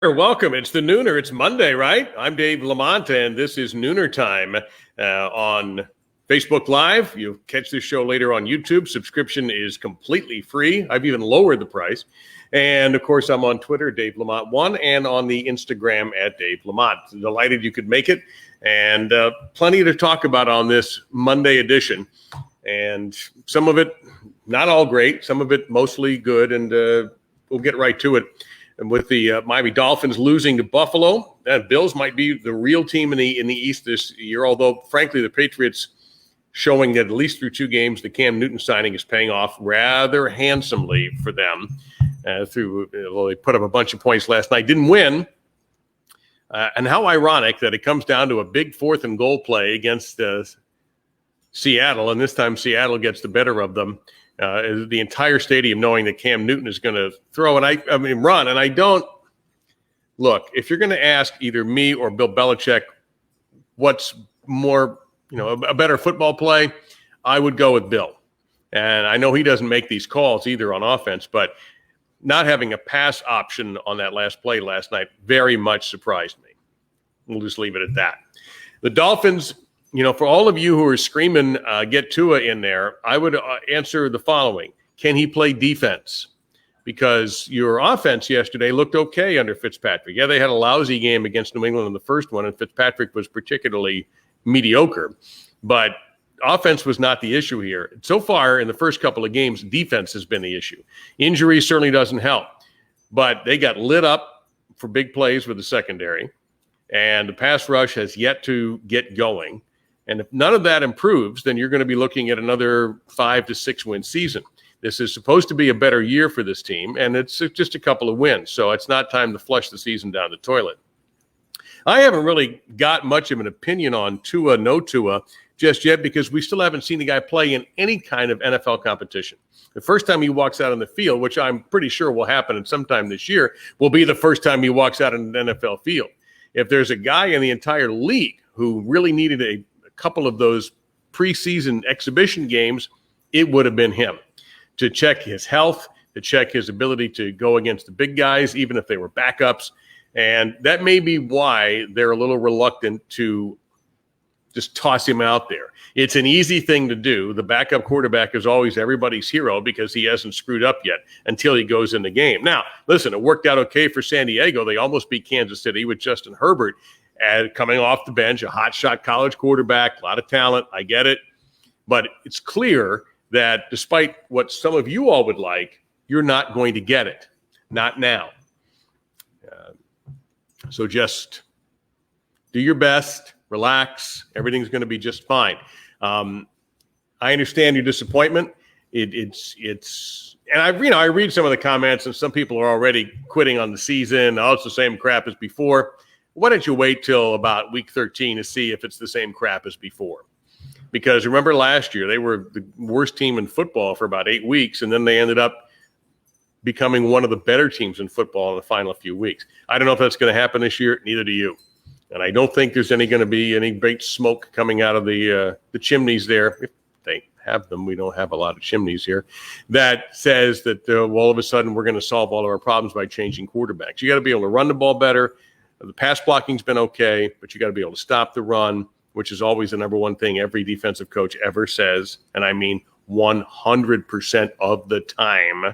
Welcome. It's the Nooner. It's Monday, right? I'm Dave LaMont, and this is Nooner Time on Facebook Live. You'll catch this show later on YouTube. Subscription is completely free. I've even lowered the price. And, of course, I'm on Twitter, Dave Lamont1, and on the Instagram at Dave Lamont. Delighted you could make it, and plenty to talk about on this Monday edition. And some of it not all great, some of it mostly good, and we'll get right to it. And with the Miami Dolphins losing to Buffalo, Bills might be the real team in the East this year, although, frankly, the Patriots showing that at least through two games, the Cam Newton signing is paying off rather handsomely for them. They put up a bunch of points last night, didn't win. And how ironic that it comes down to a big 4th and goal play against Seattle, and this time Seattle gets the better of them. The entire stadium knowing that Cam Newton is going to throw and run. And I don't look, if you're going to ask either me or Bill Belichick what's more, a better football play, I would go with Bill. And I know he doesn't make these calls either on offense, but not having a pass option on that last play last night very much surprised me. We'll just leave it at that. The Dolphins, for all of you who are screaming, get Tua in there, I would answer the following. Can he play defense? Because your offense yesterday looked okay under Fitzpatrick. Yeah, they had a lousy game against New England in the first one, and Fitzpatrick was particularly mediocre. But offense was not the issue here. So far in the first couple of games, defense has been the issue. Injury certainly doesn't help. But they got lit up for big plays with the secondary, and the pass rush has yet to get going. And if none of that improves, then you're going to be looking at another 5 to 6 win season. This is supposed to be a better year for this team, and it's just a couple of wins. So it's not time to flush the season down the toilet. I haven't really got much of an opinion on Tua, no Tua, just yet because we still haven't seen the guy play in any kind of NFL competition. The first time he walks out on the field, which I'm pretty sure will happen sometime this year, will be the first time he walks out on an NFL field. If there's a guy in the entire league who really needed a couple of those preseason exhibition games, it would have been him to check his health, to check his ability to go against the big guys, even if they were backups. And that may be why they're a little reluctant to just toss him out there. It's an easy thing to do. The backup quarterback is always everybody's hero because he hasn't screwed up yet until he goes in the game. Now, listen, it worked out okay for San Diego. They almost beat Kansas City with Justin Herbert coming off the bench, a hotshot college quarterback, a lot of talent. I get it. But it's clear that despite what some of you all would like, you're not going to get it. Not now. So just do your best, relax. Everything's going to be just fine. I understand your disappointment. And I read some of the comments, and some people are already quitting on the season. Oh, it's the same crap as before. Why don't you wait till about week 13 to see if it's the same crap as before? Because remember last year, they were the worst team in football for about 8 weeks, and then they ended up becoming one of the better teams in football in the final few weeks. I don't know if that's going to happen this year. Neither do you. And I don't think there's going to be any great smoke coming out of the chimneys there. If they have them, we don't have a lot of chimneys here. That says that all of a sudden we're going to solve all of our problems by changing quarterbacks. You got to be able to run the ball better. The pass blocking's been okay, but you got to be able to stop the run, which is always the number one thing every defensive coach ever says, and I mean 100% of the time.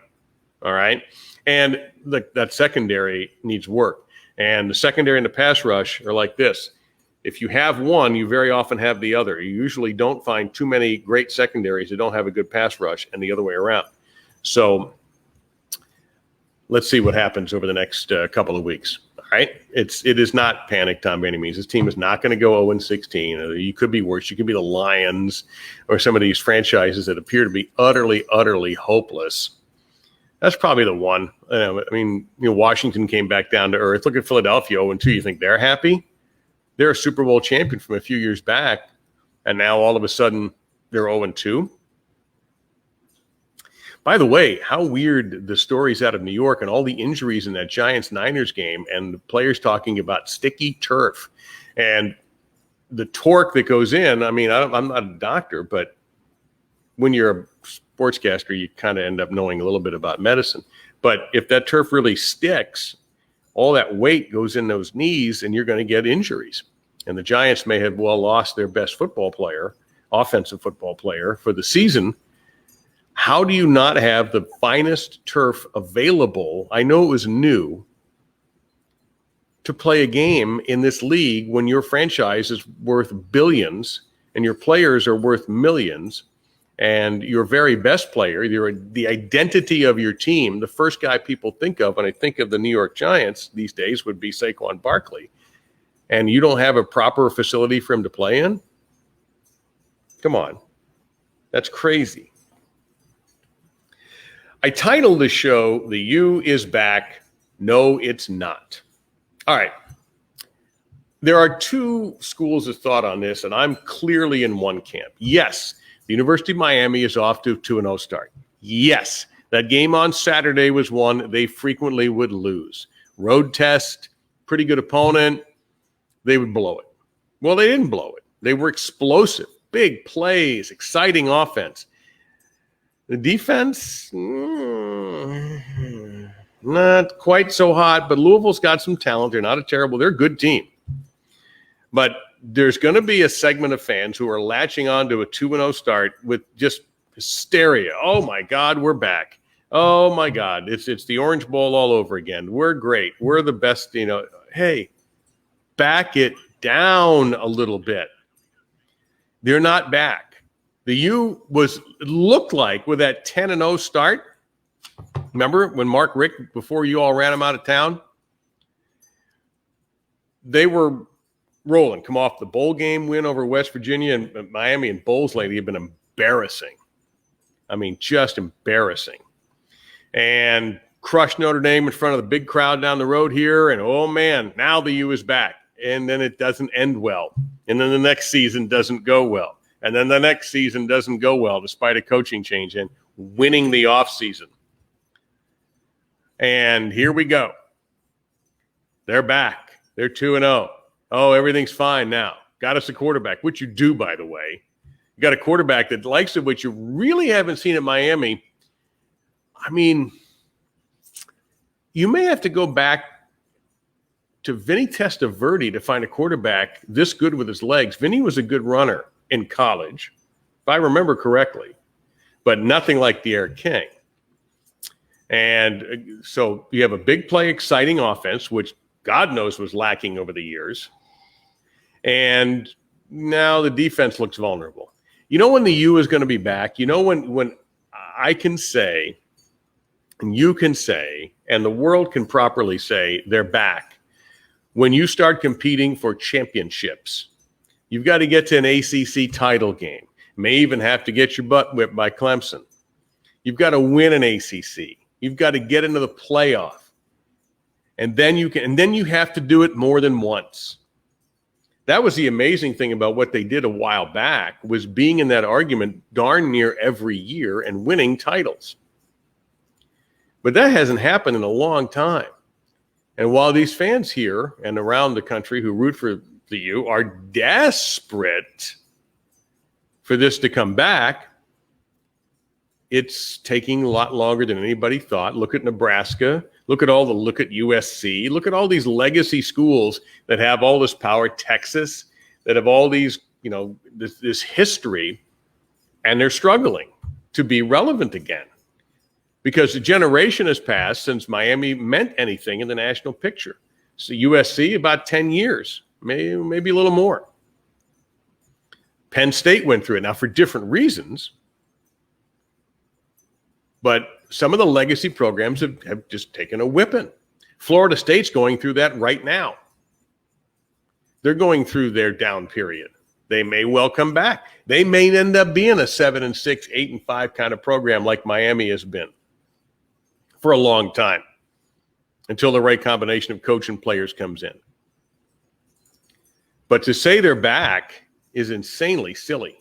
All right? And that secondary needs work. And the secondary and the pass rush are like this. If you have one, you very often have the other. You usually don't find too many great secondaries that don't have a good pass rush, and the other way around. So let's see what happens over the next couple of weeks. All right? It is not panic time by any means. This team is not going to go 0-16. You could be worse. You could be the Lions or some of these franchises that appear to be utterly, utterly hopeless. That's probably the one. Washington came back down to earth. Look at Philadelphia 0-2. You think they're happy? They're a Super Bowl champion from a few years back, and now all of a sudden they're 0-2. By the way, how weird the stories out of New York and all the injuries in that Giants-Niners game and the players talking about sticky turf and the torque that goes in. I mean, I'm not a doctor, but when you're a sportscaster, you kind of end up knowing a little bit about medicine. But if that turf really sticks, all that weight goes in those knees, and you're going to get injuries. And the Giants may have well lost their best football player, offensive football player, for the season. How do you not have the finest turf available? I know it was new to play a game in this league when your franchise is worth billions and your players are worth millions, and your very best player, the identity of your team, the first guy people think of when I think of the New York Giants these days would be Saquon Barkley. And you don't have a proper facility for him to play in? Come on. That's crazy. I titled the show, "The U is Back. No, it's not." All right. There are two schools of thought on this, and I'm clearly in one camp. Yes, the University of Miami is off to a 2-0 start. Yes, that game on Saturday was one they frequently would lose. Road test, pretty good opponent. They would blow it. Well, they didn't blow it. They were explosive, big plays, exciting offense. The defense, not quite so hot, but Louisville's got some talent. They're not they're a good team. But there's going to be a segment of fans who are latching on to a 2-0 start with just hysteria. Oh, my God, we're back. Oh, my God, it's the Orange Bowl all over again. We're great. We're the best, Hey, back it down a little bit. They're not back. The U looked like with that 10-0 start. Remember when Mark Richt, before you all ran him out of town? They were rolling. Come off the bowl game win over West Virginia, and Miami and Bowls lately have been embarrassing. I mean, just embarrassing. And crushed Notre Dame in front of the big crowd down the road here. And, oh, man, now the U is back. And then it doesn't end well. And then the next season doesn't go well. And then the next season doesn't go well despite a coaching change and winning the offseason. And here we go. They're back. They're 2-0. Oh, everything's fine now. Got us a quarterback, which you do, by the way. You got a quarterback that likes it, which you really haven't seen at Miami. I mean, you may have to go back to Vinny Testaverde to find a quarterback this good with his legs. Vinny was a good runner in college, if I remember correctly, but nothing like D'Eriq King. And so you have a big play, exciting offense, which God knows was lacking over the years. And now the defense looks vulnerable. You know when the U is going to be back? You know when I can say, and you can say, and the world can properly say they're back? When you start competing for championships. You've got to get to an ACC title game. May even have to get your butt whipped by Clemson. You've got to win an ACC. You've got to get into the playoff. And then you have to do it more than once. That was the amazing thing about what they did a while back, was being in that argument darn near every year and winning titles. But that hasn't happened in a long time. And while these fans here and around the country who root for the U are desperate for this to come back, it's taking a lot longer than anybody thought. Look at Nebraska. Look at USC. Look at all these legacy schools that have all this power. Texas, that have all these, this history, and they're struggling to be relevant again because a generation has passed since Miami meant anything in the national picture. So USC, about 10 years, maybe a little more. Penn State went through it now for different reasons. But some of the legacy programs have just taken a whipping. Florida State's going through that right now. They're going through their down period. They may well come back. They may end up being a 7-6, 8-5 kind of program like Miami has been for a long time until the right combination of coach and players comes in. But to say they're back is insanely silly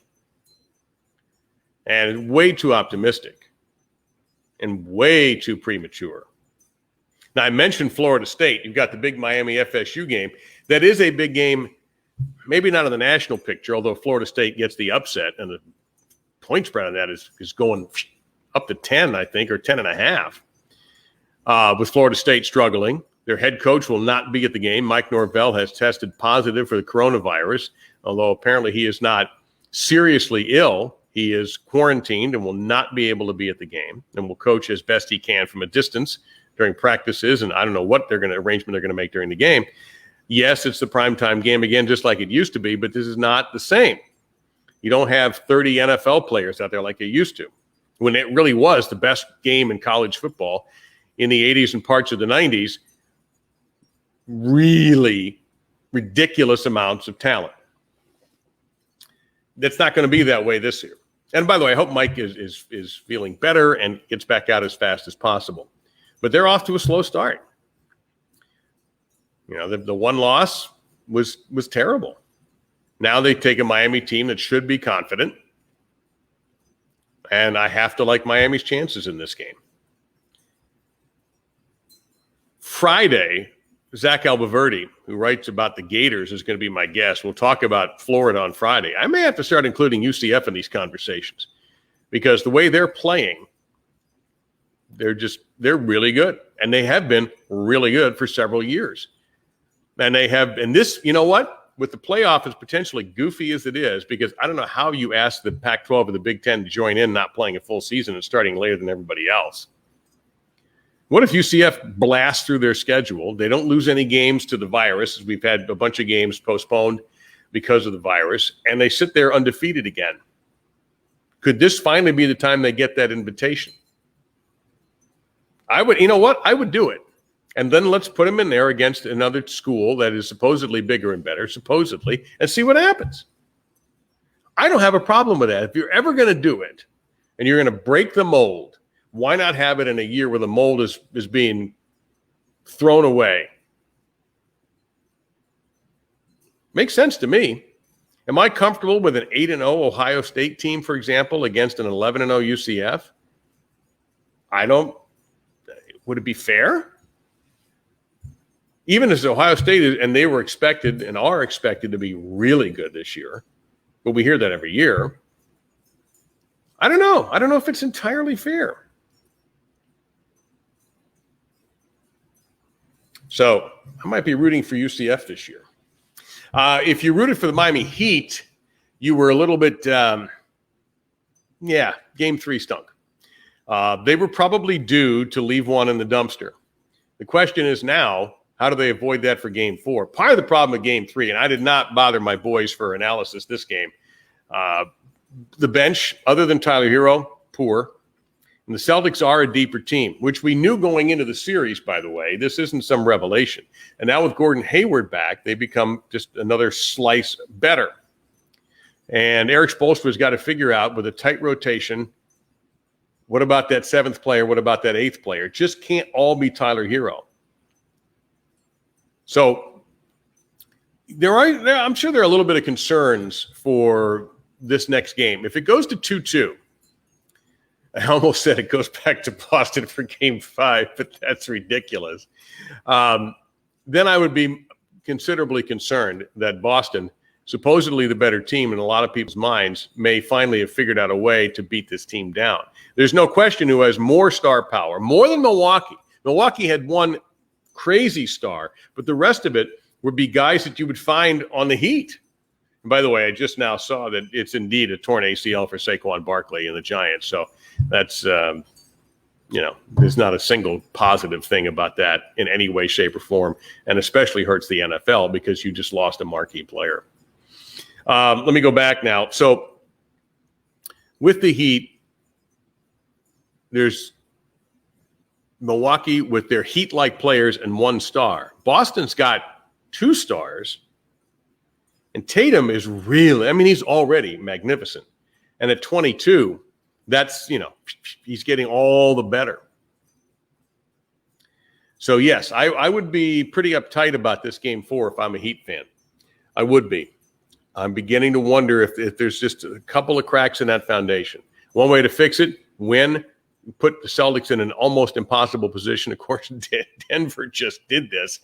and way too optimistic. And way too premature. Now, I mentioned Florida State. You've got the big Miami FSU game. That is a big game, maybe not in the national picture, although Florida State gets the upset, and the point spread on that is going up to 10, I think, or 10.5, with Florida State struggling. Their head coach will not be at the game. Mike Norvell has tested positive for the coronavirus, although apparently he is not seriously ill. He is quarantined and will not be able to be at the game and will coach as best he can from a distance during practices. And I don't know what arrangement they're going to make during the game. Yes, it's the primetime game again, just like it used to be, but this is not the same. You don't have 30 NFL players out there like they used to, when it really was the best game in college football in the 80s and parts of the 90s. Really ridiculous amounts of talent. That's not going to be that way this year. And by the way, I hope Mike is feeling better and gets back out as fast as possible. But they're off to a slow start. You know, the one loss was terrible. Now they take a Miami team that should be confident. And I have to like Miami's chances in this game. Friday, Zach Albaverdi, who writes about the Gators, is going to be my guest. We'll talk about Florida on Friday. I may have to start including UCF in these conversations because the way they're playing, they're really good. And they have been really good for several years. And this, you know what? With the playoff as potentially goofy as it is, because I don't know how you ask the Pac-12 or the Big Ten to join in not playing a full season and starting later than everybody else. What if UCF blasts through their schedule? They don't lose any games to the virus, as we've had a bunch of games postponed because of the virus, and they sit there undefeated again. Could this finally be the time they get that invitation? You know what? I would do it. And then let's put them in there against another school that is supposedly bigger and better, and see what happens. I don't have a problem with that. If you're ever going to do it and you're going to break the mold, why not have it in a year where the mold is being thrown away? Makes sense to me. Am I comfortable with an 8-0 Ohio State team, for example, against an 11-0 UCF? Would it be fair? Even as Ohio State and they were expected and are expected to be really good this year, but we hear that every year. I don't know. I don't know if it's entirely fair. So I might be rooting for UCF this year. If you rooted for the Miami Heat, you were a little bit, game 3 stunk. They were probably due to leave one in the dumpster. The question is now, how do they avoid that for game 4? Part of the problem with game 3, and I did not bother my boys for analysis this game, the bench, other than Tyler Hero, poor. And the Celtics are a deeper team, which we knew going into the series, by the way. This isn't some revelation. And now with Gordon Hayward back, they become just another slice better. And Eric Spoelstra's got to figure out with a tight rotation, what about that 7th player? What about that 8th player? It just can't all be Tyler Hero. So I'm sure there are a little bit of concerns for this next game. If it goes to 2-2, I almost said it goes back to Boston for game 5, but that's ridiculous. Then I would be considerably concerned that Boston, supposedly the better team in a lot of people's minds, may finally have figured out a way to beat this team down. There's no question who has more star power, more than Milwaukee. Milwaukee had one crazy star, but the rest of it would be guys that you would find on the Heat. And by the way, I just now saw that it's indeed a torn ACL for Saquon Barkley and the Giants. So that's, there's not a single positive thing about that in any way, shape, or form, and especially hurts the NFL because you just lost a marquee player. Let me go back now. So with the Heat, there's Milwaukee with their Heat-like players and 1 star. Boston's got 2 stars. And Tatum is really, he's already magnificent. And at 22, that's, he's getting all the better. So, yes, I would be pretty uptight about this game 4 if I'm a Heat fan. I would be. I'm beginning to wonder if there's just a couple of cracks in that foundation. One way to fix it, win, put the Celtics in an almost impossible position. Of course, Denver just did this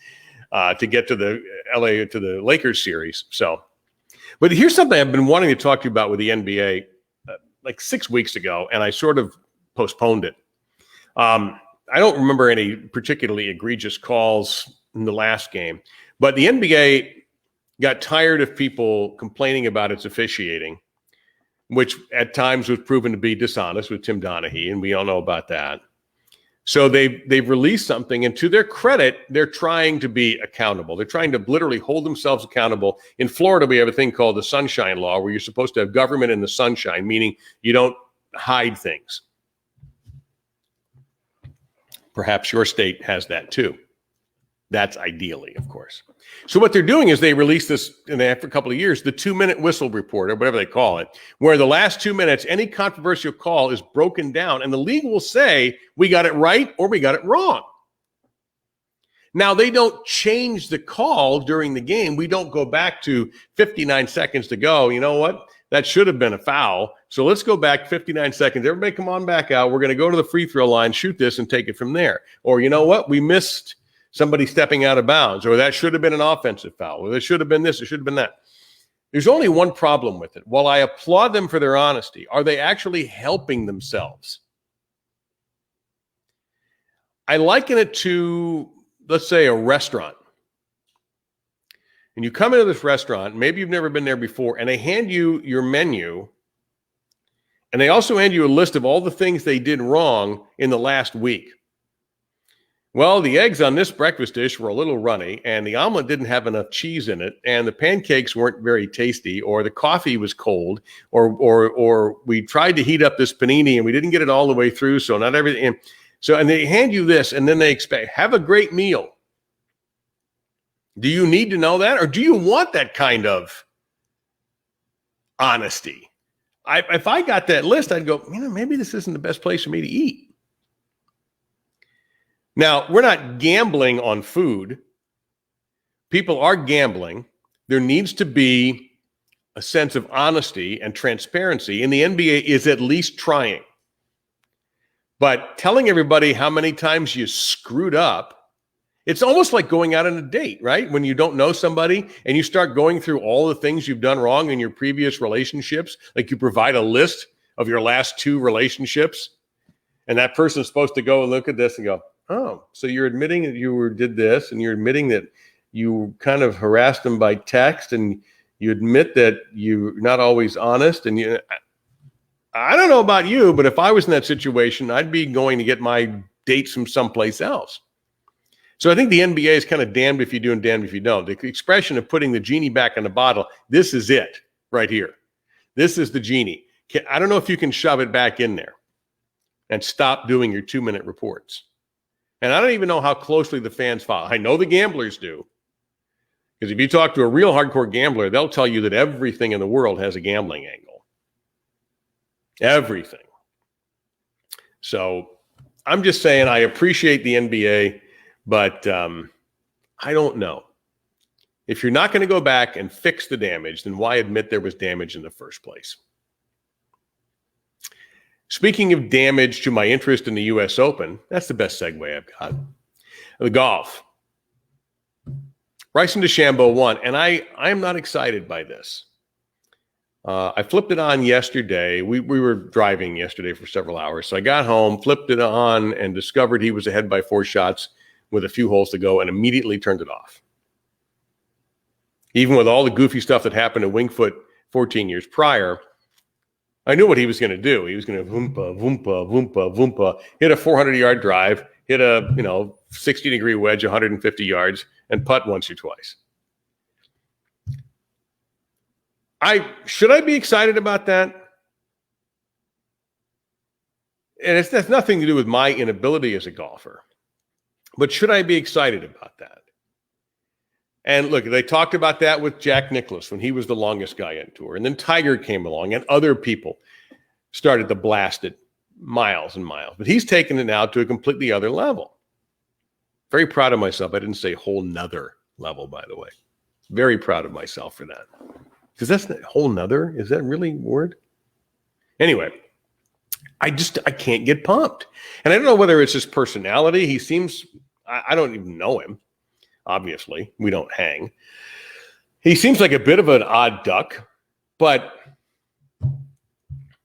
to get to the Lakers series. So, but here's something I've been wanting to talk to you about with the NBA like 6 weeks ago, and I sort of postponed it. I don't remember any particularly egregious calls in the last game, but the NBA got tired of people complaining about its officiating, which at times was proven to be dishonest with Tim Donaghy, and we all know about that. So they've released something, and to their credit, they're trying to be accountable. They're trying to literally hold themselves accountable. In Florida, we have a thing called the Sunshine Law, where you're supposed to have government in the sunshine, meaning you don't hide things. Perhaps your state has that too. That's ideally, of course. So what they're doing is they release this, and after a couple of years, the 2-minute whistle report, or whatever they call it, where the last 2 minutes, any controversial call is broken down, and the league will say, we got it right or we got it wrong. Now, they don't change the call during the game. We don't go back to 59 seconds to go. You know what? That should have been a foul. So let's go back 59 seconds. Everybody come on back out. We're going to go to the free throw line, shoot this, and take it from there. Or you know what? We missed somebody stepping out of bounds, or that should have been an offensive foul, or there should have been this, it should have been that. There's only one problem with it. While I applaud them for their honesty, are they actually helping themselves? I liken it to, let's say, a restaurant. And you come into this restaurant, maybe you've never been there before, and they hand you your menu, and they also hand you a list of all the things they did wrong in the last week. Well, the eggs on this breakfast dish were a little runny, and the omelet didn't have enough cheese in it, and the pancakes weren't very tasty, or the coffee was cold, or we tried to heat up this panini and we didn't get it all the way through, so not everything. And they hand you this, and then they expect, have a great meal. Do you need to know that, or do you want that kind of honesty? If I got that list, I'd go, maybe this isn't the best place for me to eat. Now, we're not gambling on food. People are gambling. There needs to be a sense of honesty and transparency, and the NBA is at least trying. But telling everybody how many times you screwed up, it's almost like going out on a date, right? When you don't know somebody and you start going through all the things you've done wrong in your previous relationships, like you provide a list of your last 2 relationships, and that person's supposed to go and look at this and go, oh, so you're admitting that you did this, and you're admitting that you kind of harassed them by text, and you admit that you're not always honest. And I don't know about you, but if I was in that situation, I'd be going to get my dates from someplace else. So I think the NBA is kind of damned if you do and damned if you don't. The expression of putting the genie back in the bottle, this is it right here. This is the genie. I don't know if you can shove it back in there and stop doing your 2-minute reports. And I don't even know how closely the fans follow. I know the gamblers do. Because if you talk to a real hardcore gambler, they'll tell you that everything in the world has a gambling angle. Everything. So I'm just saying I appreciate the NBA, but I don't know. If you're not going to go back and fix the damage, then why admit there was damage in the first place? Speaking of damage to my interest in the U.S. Open, that's the best segue I've got. The golf. Bryson DeChambeau won, and I am not excited by this. I flipped it on yesterday. We were driving yesterday for several hours, so I got home, flipped it on, and discovered he was ahead by 4 shots with a few holes to go, and immediately turned it off. Even with all the goofy stuff that happened at Winged Foot 14 years prior, I knew what he was going to do. He was going to voompa, voompa, voompa, voompa, hit a 400-yard drive, hit a 60-degree wedge, 150 yards, and putt once or twice. Should I be excited about that? And it has nothing to do with my inability as a golfer. But should I be excited about that? And look, they talked about that with Jack Nicklaus when he was the longest guy on tour. And then Tiger came along and other people started to blast it miles and miles. But he's taken it now to a completely other level. Very proud of myself. I didn't say whole nother level, by the way. Very proud of myself for that. Because that's the whole nother. Is that really a word? Anyway, I can't get pumped. And I don't know whether it's his personality. He seems, I don't even know him. Obviously, we don't hang. He seems like a bit of an odd duck, and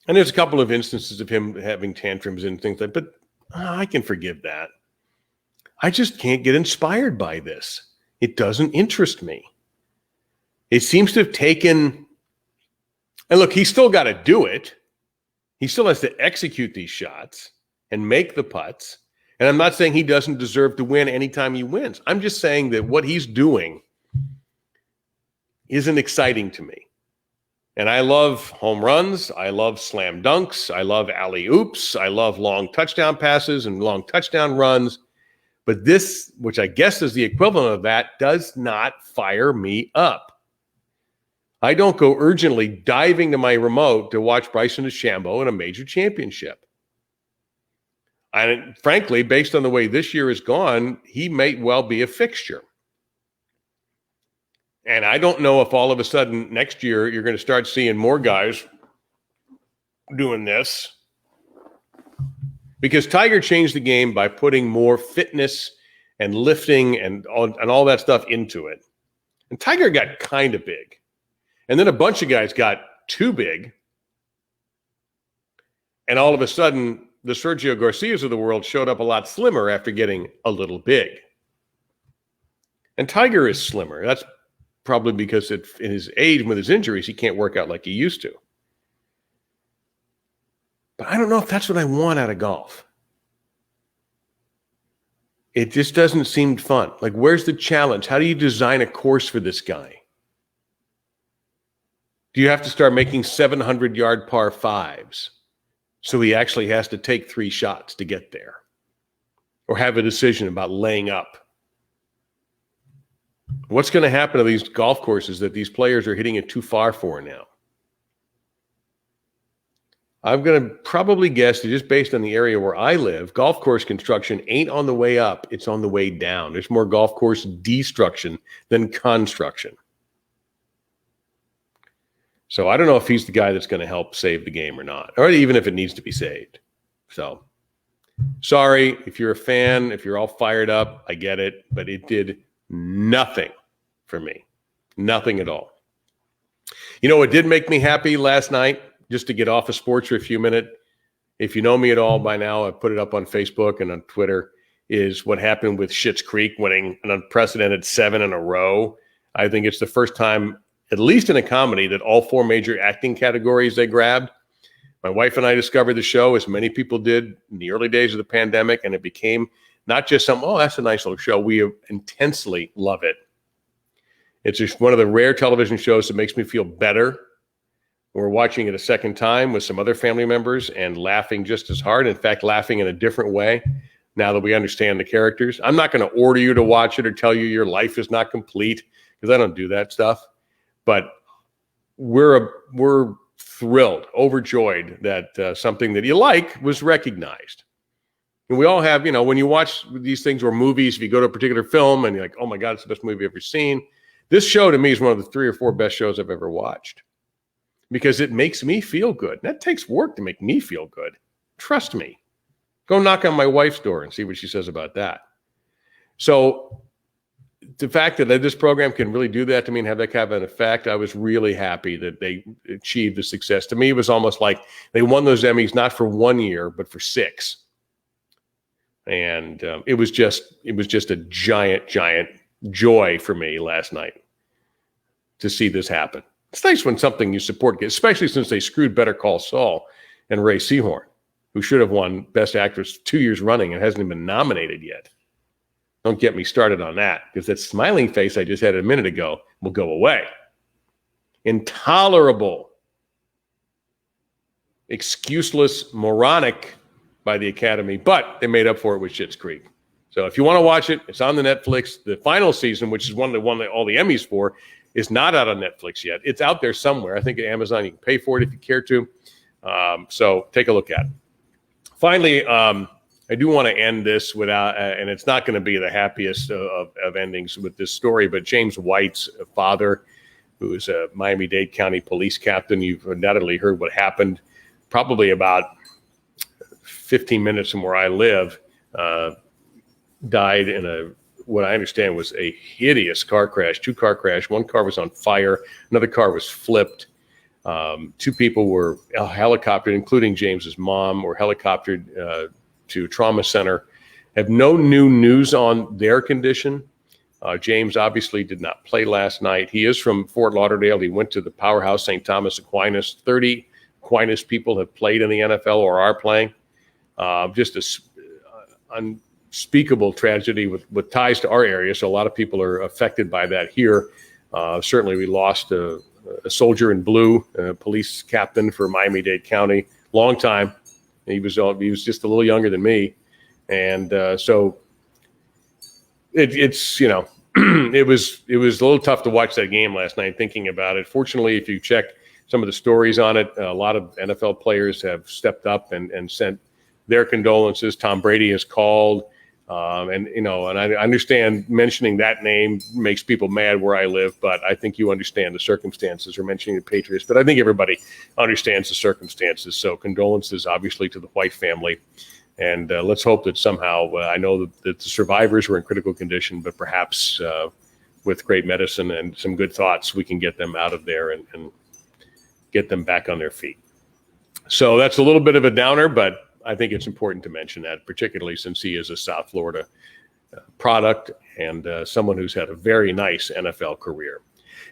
there's a couple of instances of him having tantrums and things like that, but I can forgive that. I just can't get inspired by this. It doesn't interest me. It seems to have taken, and look, he's still got to do it. He still has to execute these shots and make the putts. And I'm not saying he doesn't deserve to win anytime he wins. I'm just saying that what he's doing isn't exciting to me. And I love home runs. I love slam dunks. I love alley-oops. I love long touchdown passes and long touchdown runs. But this, which I guess is the equivalent of that, does not fire me up. I don't go urgently diving to my remote to watch Bryson DeChambeau in a major championship. And frankly, based on the way this year has gone, he may well be a fixture. And I don't know if all of a sudden next year you're going to start seeing more guys doing this. Because Tiger changed the game by putting more fitness and lifting and all that stuff into it. And Tiger got kind of big. And then a bunch of guys got too big. And all of a sudden, the Sergio Garcias of the world showed up a lot slimmer after getting a little big. And Tiger is slimmer. That's probably because in his age, with his injuries, he can't work out like he used to. But I don't know if that's what I want out of golf. It just doesn't seem fun. Like, where's the challenge? How do you design a course for this guy? Do you have to start making 700-yard par fives so he actually has to take 3 shots to get there? Or have a decision about laying up? What's going to happen to these golf courses that these players are hitting it too far for now? I'm going to probably guess that just based on the area where I live, golf course construction ain't on the way up. It's on the way down. There's more golf course destruction than construction. So I don't know if he's the guy that's going to help save the game or not, or even if it needs to be saved. So sorry if you're a fan, if you're all fired up, I get it, but it did nothing for me. Nothing at all. You know what did make me happy last night, just to get off of sports for a few minutes? If you know me at all by now, I've put it up on Facebook and on Twitter, is what happened with Schitt's Creek winning an unprecedented 7 in a row. I think it's the first time, at least in a comedy, that all 4 major acting categories they grabbed. My wife and I discovered the show, as many people did in the early days of the pandemic, and it became not just some, oh, that's a nice little show. We intensely love it. It's just one of the rare television shows that makes me feel better. We're watching it a second time with some other family members and laughing just as hard. In fact, laughing in a different way now that we understand the characters. I'm not going to order you to watch it or tell you your life is not complete, because I don't do that stuff. But we're thrilled, overjoyed that something that you like was recognized. And we all have, when you watch these things or movies, if you go to a particular film and you're like, oh my God, it's the best movie I've ever seen. This show to me is one of the 3 or 4 best shows I've ever watched, because it makes me feel good. That takes work to make me feel good. Trust me. Go knock on my wife's door and see what she says about that. So the fact that this program can really do that to me and have that kind of an effect, I was really happy that they achieved the success. To me, it was almost like they won those Emmys not for 1 year, but for 6. And it was just a giant joy for me last night to see this happen. It's nice when something you support gets, especially since they screwed Better Call Saul and Ray Seahorn, who should have won Best Actress 2 years running and hasn't even been nominated yet. Don't get me started on that, because that smiling face I just had a minute ago will go away. Intolerable, excuseless, moronic by the Academy, but they made up for it with Schitt's Creek. So if you want to watch it, it's on the Netflix. The final season, which is one that won all the Emmys for, is not out on Netflix yet. It's out there somewhere. I think at Amazon, you can pay for it if you care to. So take a look at it. Finally, I do want to end this without, and it's not going to be the happiest of endings with this story, but James White's father, who is a Miami-Dade County police captain, you've undoubtedly heard what happened probably about 15 minutes from where I live, died in what I understand was a hideous car crash, 2-car crash. One car was on fire. Another car was flipped. 2 people were helicoptered, including James's mom, were helicoptered to trauma center. Have no new news on their condition. James obviously did not play last night. He is from Fort Lauderdale. He went to the powerhouse St. Thomas Aquinas. 30 Aquinas people have played in the NFL or are playing. Just an unspeakable tragedy with ties to our area. So a lot of people are affected by that here. Certainly we lost a soldier in blue, a police captain for Miami-Dade County. Long time. He was just a little younger than me. And so it's it was a little tough to watch that game last night thinking about it. Fortunately, if you check some of the stories on it, a lot of NFL players have stepped up and sent their condolences. Tom Brady has called, and I understand mentioning that name makes people mad where I live, but I think you understand the circumstances. Or mentioning the Patriots, but I think everybody understands the circumstances. So condolences, obviously, to the White family. And let's hope that somehow, I know that the survivors were in critical condition, but perhaps with great medicine and some good thoughts, we can get them out of there and get them back on their feet. So that's a little bit of a downer, but I think it's important to mention that, particularly since he is a South Florida product and someone who's had a very nice NFL career.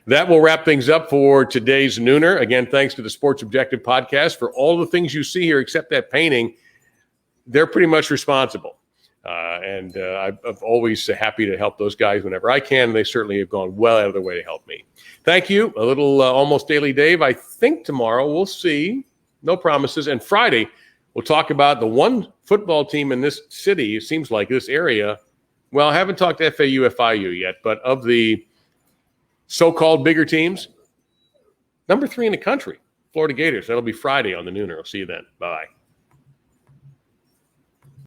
That will wrap things up for today's Nooner. Again, thanks to the Sports Objective podcast for all the things you see here, except that painting. They're pretty much responsible. And I'm always happy to help those guys whenever I can. They certainly have gone well out of their way to help me. Thank you. A little Almost Daily Dave. I think tomorrow we'll see. No promises. And Friday, we'll talk about the one football team in this city, it seems like this area. Well, I haven't talked to FAU, FIU yet, but of the so-called bigger teams, number 3 in the country, Florida Gators. That'll be Friday on the Nooner. I'll see you then. Bye.